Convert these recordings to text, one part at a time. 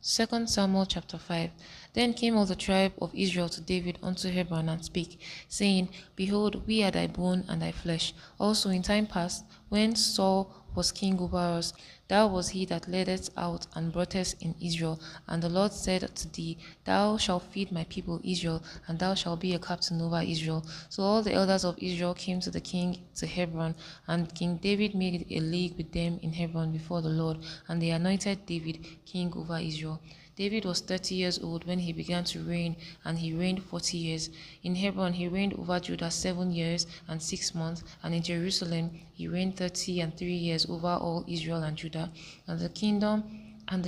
2 Samuel chapter 5. Then came all the tribe of Israel to David unto Hebron and spake, saying, Behold, we are thy bone and thy flesh. Also in time past, when Saul was king over us, thou was he that leddest out and broughtest in Israel. And the Lord said to thee, Thou shalt feed my people Israel, and thou shalt be a captain over Israel. So all the elders of Israel came to the king to Hebron, and King David made a league with them in Hebron before the Lord, and they anointed David king over Israel. David was 30 years old when he began to reign, and he reigned 40 years. In Hebron he reigned over Judah 7 years and 6 months, and in Jerusalem he reigned 30 and 3 years over all Israel and Judah. And the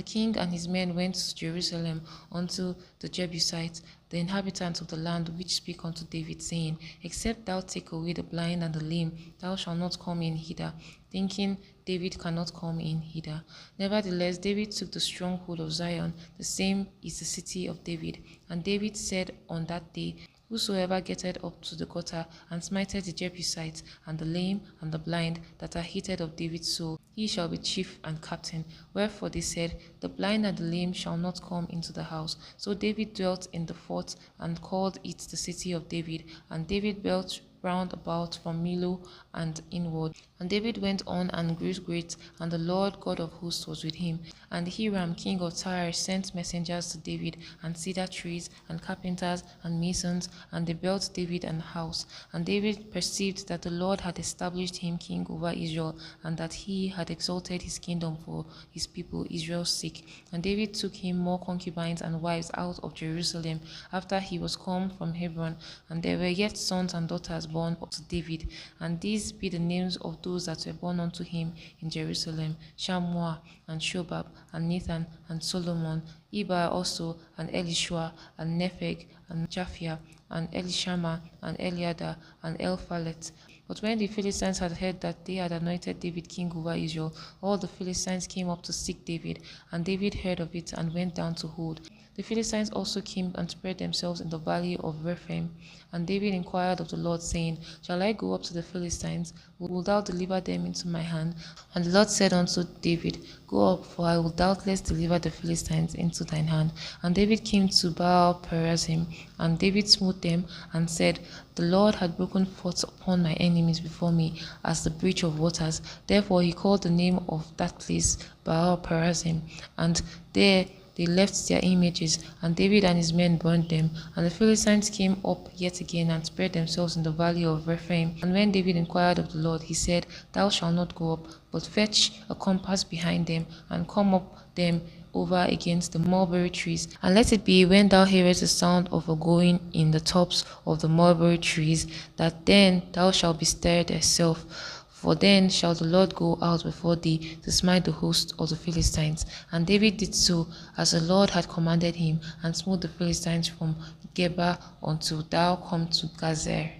king and his men went to Jerusalem unto the Jebusites, the inhabitants of the land, which speak unto David, saying, Except thou take away the blind and the lame, thou shalt not come in hither. Thinking David cannot come in hither. Nevertheless, David took the stronghold of Zion, the same is the city of David. And David said on that day, Whosoever getteth up to the gutter, and smiteth the Jebusites, and the lame, and the blind, that are hated of David's soul, he shall be chief and captain. Wherefore they said, The blind and the lame shall not come into the house. So David dwelt in the fort, and called it the city of David. And David built round about from Millo and inward. And David went on and grew great, and the Lord God of hosts was with him. And Hiram king of Tyre sent messengers to David, and cedar trees, and carpenters, and masons, and they built David an house. And David perceived that the Lord had established him king over Israel, and that he had exalted his kingdom for his people Israel's sake. And David took him more concubines and wives out of Jerusalem, after he was come from Hebron. And there were yet sons and daughters born to David, and these be the names of those that were born unto him in Jerusalem: Shammua, and Shobab, and Nathan, and Solomon, Eber also, and Elishua, and Nepheg, and Japhia, and Elishama, and Eliada, and Elphalet. But when the Philistines had heard that they had anointed David king over Israel, all the Philistines came up to seek David, and David heard of it and went down to hold. The Philistines also came and spread themselves in the valley of Rephaim. And David inquired of the Lord, saying, Shall I go up to the Philistines? Wilt thou deliver them into my hand? And the Lord said unto David, Go up, for I will doubtless deliver the Philistines into thine hand. And David came to Baal Perazim, and David smote them, and said, The Lord had broken forth upon my enemies before me, as the breach of waters. Therefore he called the name of that place Baal Perazim. And there they left their images, and David and his men burned them. And the Philistines came up yet again and spread themselves in the valley of Rephaim. And when David inquired of the Lord, he said, Thou shalt not go up, but fetch a compass behind them, and come up them over against the mulberry trees. And let it be, when thou hearest the sound of a going in the tops of the mulberry trees, that then thou shalt be stirred thyself. For then shall the Lord go out before thee to smite the host of the Philistines. And David did so, as the Lord had commanded him, and smote the Philistines from Geba until thou come to Gazer.